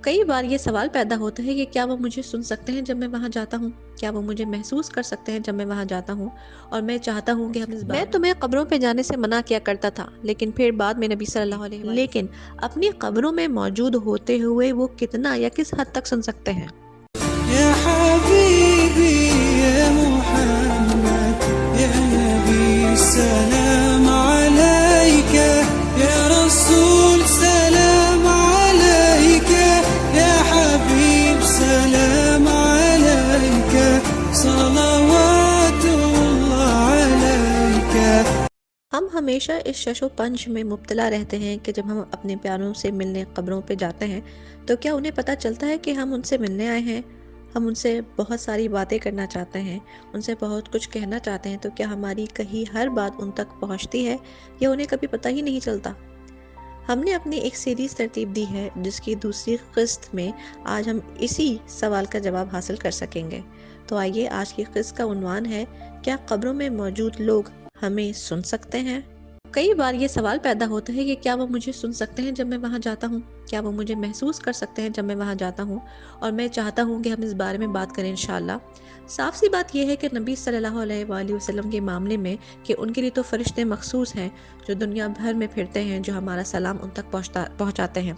कई बार ये सवाल पैदा होता है कि क्या वो मुझे सुन सकते हैं जब मैं वहाँ जाता हूँ, क्या वो मुझे महसूस कर सकते हैं जब मैं वहाँ जाता हूँ। और मैं चाहता हूँ कि हम इस मैं तुम्हें कब्रों पे जाने से मना किया करता था, लेकिन फिर बाद में नबी सल्लल्लाहु अलैहि वसल्लम लेकिन अपनी कब्रों में मौजूद होते हुए वो कितना या किस हद तक सुन सकते हैं। या हबीबी या मुहम्मद या नबी सलाम अलैका या रसूल सलाम अलैका या हबीब सलाम अलैका सलवातुल्लाह अलैका। हम हमेशा इस शशो पंच में मुब्तला रहते हैं कि जब हम अपने प्यारों से मिलने कब्रों पे जाते हैं तो क्या उन्हें पता चलता है कि हम उनसे मिलने आए हैं। हम उनसे बहुत सारी बातें करना चाहते हैं, उनसे बहुत कुछ कहना चाहते हैं, तो क्या हमारी कही हर बात उन तक पहुंचती है या उन्हें कभी पता ही नहीं चलता। हमने अपनी एक सीरीज तरतीब दी है जिसकी दूसरी किस्त में आज हम इसी सवाल का जवाब हासिल कर सकेंगे। तो आइए, आज की किस्त का उन्वान है, क्या कब्रों में मौजूद लोग हमें सुन सकते हैं। कई बार ये सवाल पैदा होता है कि क्या वो मुझे सुन सकते हैं जब मैं वहाँ जाता हूँ, क्या वो मुझे महसूस कर सकते हैं जब मैं वहाँ जाता हूँ। और मैं चाहता हूँ कि हम इस बारे में बात करें इंशाअल्लाह। साफ सी बात यह है कि नबी सल्लल्लाहु अलैहि वसल्लम के मामले में कि उनके लिए तो फरिश्ते मखसूस हैं जो दुनिया भर में फिरते हैं, जो हमारा सलाम उन तक पहुँचाते हैं,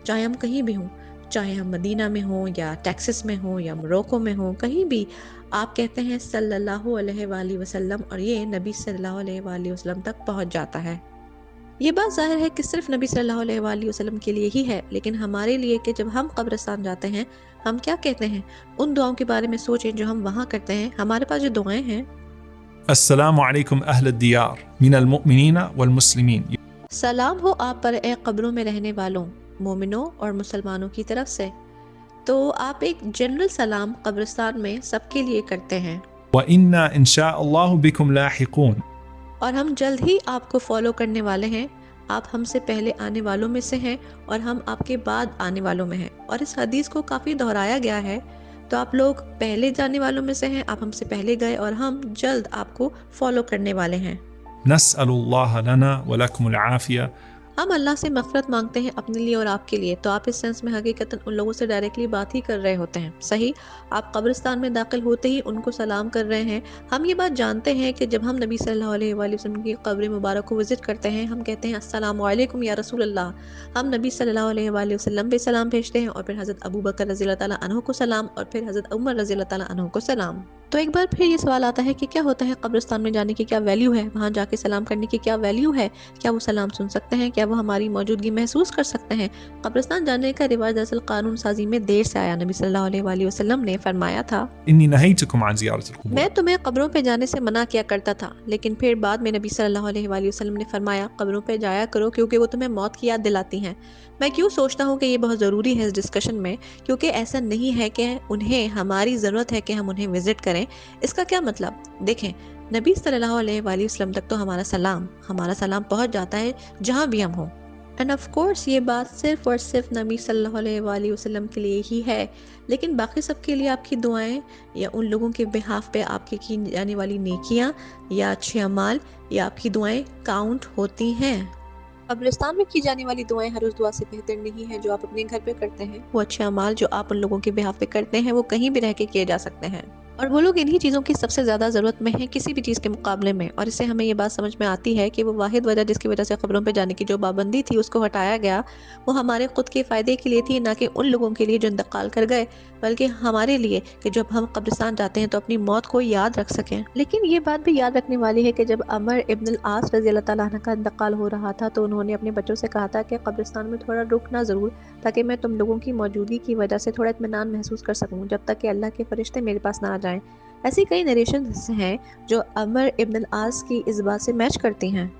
चाहे हम कहीं भी हों, चाहे हम मदीना में हों या टेक्सास में हों या मोरक्को में हों, कहीं भी आप कहते हैं सल्लल्लाहु अलैहि वसल्लम और ये नबी सल्लल्लाहु अलैहि वसल्लम तक पहुंच जाता है। ये बात जाहिर है कि सिर्फ नबी सल्लल्लाहु अलैहि वसल्लम के लिए ही है, लेकिन हमारे लिए कि जब हम कब्रिस्तान जाते हैं हम क्या कहते हैं, उन दुआओं के बारे में सोचें जो हम वहाँ करते हैं। हमारे पास जो दुआएं हैं, अस्सलामु अलैकुम अहल दियार मिनल मुमिनीन वल मुस्लिमीन, सलाम हो आप पर ए कब्रों में रहने वालों, मोमिनों और मुसलमानों की तरफ से। तो आप एक जनरल सलाम कब्रिस्तान में सबके लिए करते हैं। व इन्ना इंशाअल्लाहु बिकुम लाहिकून, और हम जल्द ही आपको फॉलो करने वाले हैं। आप हमसे पहले आने वालों में से हैं और हम आपके बाद आने वालों में हैं। और इस हदीस को काफ़ी दोहराया गया है, तो आप लोग पहले जाने वालों में से हैं, आप हमसे पहले गए और हम जल्द आपको फॉलो करने वाले हैं। नस्अलुल्लाह लना व लकुमुल आफिया। हम अल्लाह से मग़फ़िरत मांगते हैं अपने लिए और आपके लिए। तो आप इस सेंस में हकीकतन उन लोगों से डायरेक्टली बात ही कर रहे होते हैं। सही, आप कब्रिस्तान में दाखिल होते ही उनको सलाम कर रहे हैं। हम ये बात जानते हैं कि जब हम नबी सल्लल्लाहु अलैहि वसल्लम की कब्र मुबारक को विज़िट करते हैं, हम कहते हैं अस्सलामु अलैकुम या रसूल अल्लाह। हम नबी सल्लल्लाहु अलैहि वसल्लम पे सलाम भेजते हैं और फिर हज़रत अबू बकर रज़ियल्लाहु ताला अन्हु को सलाम और फिर हज़रत उमर रज़ियल्लाहु ताला अन्हु को सलाम। तो एक बार फिर ये सवाल आता है कि क्या होता है कब्रिस्तान में जाने की क्या वैल्यू है, वहाँ जाके सलाम करने की क्या वैल्यू है। क्या वो सलाम सुन सकते हैं, क्या वो हमारी मौजूदगी महसूस कर सकते हैं। कब्रिस्तान जाने का रिवाज दरअसल कानून साजी में देर से आया। नबी सल्लल्लाहु अलैहि वसल्लम ने फरमाया था, इन्नी नहीतुकुम अन ज़ियारतिल कुबूर, मैं तुम्हें कब्रों पे जाने से मना किया करता था, लेकिन फिर बाद में नबी सल्लल्लाहु अलैहि वसल्लम ने फरमाया कब्रों पे जाया करो क्योंकि वो तुम्हें मौत की याद दिलाती हैं। मैं क्यों सोचता हूँ कि ये बहुत ज़रूरी है इस डिस्कशन में, क्योंकि ऐसा नहीं है कि उन्हें हमारी ज़रूरत है कि हम उन्हें विज़िट करें। इसका क्या मतलब, देखें, नबी सल्लल्लाहु अलैहि वसल्लम तक तो हमारा सलाम पहुँच जाता है जहाँ भी हम हों। एंड ऑफ कोर्स ये बात सिर्फ और सिर्फ नबी सल्लल्लाहु अलैहि वसल्लम के लिए ही है, लेकिन बाकी सब के लिए आपकी दुआएं या उन लोगों के बिहाफ पे आपकी की जाने वाली नेकियां या अच्छे अमाल या आपकी दुआएं काउंट होती हैं। कब्रिस्तान में की जाने वाली दुआएं हर उस दुआ से बेहतर नहीं है जो आप अपने घर पे करते हैं। वो अच्छे अमाल जो आप उन लोगों के बिहाफ पे करते हैं वो कहीं भी रह के किए जा सकते हैं, और वो लोग इन्हीं चीज़ों की सबसे ज़्यादा ज़रूरत में हैं किसी भी चीज़ के मुकाबले में। और इससे हमें ये बात समझ में आती है कि वो वाहिद वजह जिसकी वजह से खबरों पे जाने की जो पाबंदी थी उसको हटाया गया, वो हमारे खुद के फ़ायदे के लिए थी, ना कि उन लोगों के लिए जो इंतकाल कर गए, बल्कि हमारे लिए कि जब हम कब्रिस्तान जाते हैं तो अपनी मौत को याद रख सकें। लेकिन ये बात भी याद रखने वाली है कि जब अमर इब्न आस रज़ियल्लाहु ताला अन्हु का इंतकाल हो रहा था तो उन्होंने अपने बच्चों से कहा था कि कब्रिस्तान में थोड़ा रुकना ज़रूर, ताकि मैं तुम लोगों की मौजूदगी की वजह से थोड़ा इत्मीनान महसूस कर सकूं जब तक कि अल्लाह के फरिश्ते मेरे पास ना आ जाएं। ऐसी कई नरेशंस हैं जो अमर इब्न आस की इस बात से मैच करती हैं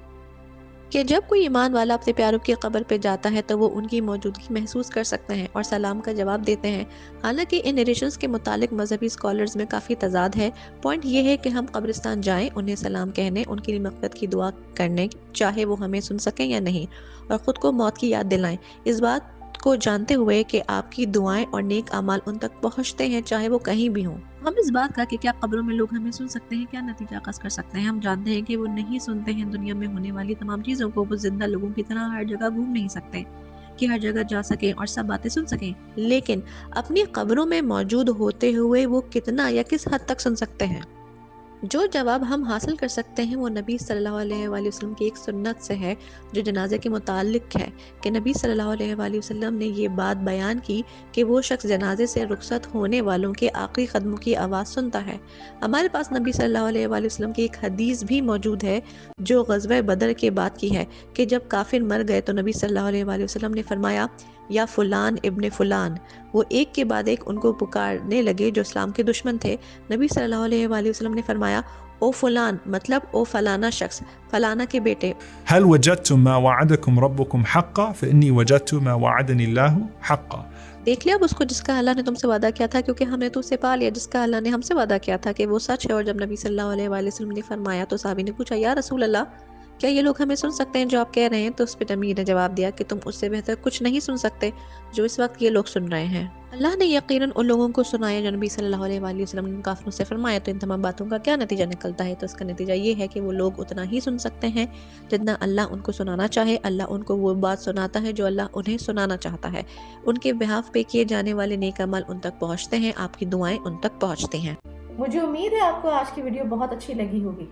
कि जब कोई ईमान वाला अपने प्यारों की कब्र पे जाता है तो वो उनकी मौजूदगी महसूस कर सकते हैं और सलाम का जवाब देते हैं। हालांकि इन नरेशंस के मुतालिक मजहबी स्कॉलर्स में काफ़ी तजाद है। पॉइंट ये है कि हम कब्रिस्तान जाएं, उन्हें सलाम कहने, उनके लिए मग़फ़िरत की दुआ करने, चाहे वो हमें सुन सकें या नहीं, और ख़ुद को मौत की याद दिलाएं, इस बात को जानते हुए कि आपकी दुआएं और नेक अमाल उन तक पहुंचते हैं चाहे वो कहीं भी हों। हम इस बात का कि क्या कब्रों में लोग हमें सुन सकते हैं क्या नतीजा कस कर सकते हैं। हम जानते हैं कि वो नहीं सुनते हैं दुनिया में होने वाली तमाम चीज़ों को। वो जिंदा लोगों की तरह हर जगह घूम नहीं सकते। کہ ہر جگہ جا سکیں اور سب باتیں سن سکیں، لیکن اپنی قبروں میں موجود ہوتے ہوئے وہ کتنا یا کس حد تک سن سکتے ہیں؟ جو جواب ہم حاصل کر سکتے ہیں وہ نبی صلی اللہ علیہ وآلہ وسلم کی ایک سنت سے ہے جو جنازے کے متعلق ہے، کہ نبی صلی اللہ علیہ وآلہ وسلم نے یہ بات بیان کی کہ وہ شخص جنازے سے رخصت ہونے والوں کے آخری قدموں کی آواز سنتا ہے۔ ہمارے پاس نبی صلی اللہ علیہ وآلہ وسلم کی ایک حدیث بھی موجود ہے جو غزوہ بدر کے بعد کی ہے، کہ جب کافر مر گئے تو نبی صلی اللہ علیہ وآلہ وسلم نے فرمایا یا فلان ابن فلان، وہ ایک کے بعد ایک ان کو پکارنے لگے جو اسلام کے دشمن تھے۔ نبی صلی اللہ علیہ وآلہ وسلم نے فرمایا او فلان، مطلب او فلانا شخص، فلانا کے بیٹے۔ هل وجدتم ما وعدكم ربكم حقا فإني وجدت ما وعدني الله حقا۔ دیکھ لیا اب اس کو جس کا اللہ نے تم سے وعدہ کیا تھا، کیونکہ ہم نے تو اسے پا لیا جس کا اللہ نے ہم سے وعدہ کیا تھا کہ وہ سچ ہے۔ اور جب نبی صلی اللہ علیہ وآلہ وسلم نے فرمایا تو صحابی نے پوچھا یا رسول اللہ، کیا یہ لوگ ہمیں سن سکتے ہیں جو آپ کہہ رہے ہیں؟ تو اس پہ نبی نے جواب دیا کہ تم اس سے بہتر کچھ نہیں سن سکتے جو اس وقت یہ لوگ سن رہے ہیں۔ اللہ نے یقیناً ان لوگوں کو سنایا جو نبی صلی اللہ علیہ وآلہ وسلم نے کافروں سے فرمایا۔ تو ان تمام باتوں کا کیا نتیجہ نکلتا ہے؟ تو اس کا نتیجہ یہ ہے کہ وہ لوگ اتنا ہی سن سکتے ہیں جتنا اللہ ان کو سنانا چاہے۔ اللہ ان کو وہ بات سناتا ہے جو اللہ انہیں سنانا چاہتا ہے۔ ان کے بہاف پہ کیے جانے والے نیک عمل ان تک پہنچتے ہیں، آپ کی دعائیں ان تک پہنچتی ہیں۔ مجھے امید ہے آپ کو آج کی ویڈیو بہت اچھی لگی ہوگی۔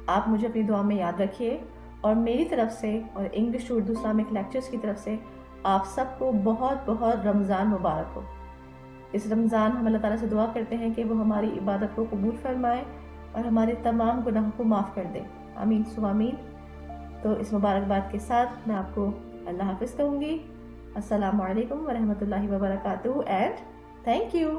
آپ مجھے اپنی دعا میں یاد رکھیے، اور میری طرف سے اور English to Urdu Islamic lectures کی طرف سے آپ سب کو بہت بہت رمضان مبارک ہو۔ اس رمضان ہم اللہ تعالیٰ سے دعا کرتے ہیں کہ وہ ہماری عبادت کو قبول فرمائے اور ہمارے تمام گناہوں کو معاف کر دے، آمین ثم آمین۔ تو اس مبارکباد کے ساتھ میں آپ کو اللہ حافظ کہوں گی۔ السلام علیکم ورحمۃ اللہ وبرکاتہ اینڈ تھینک یو۔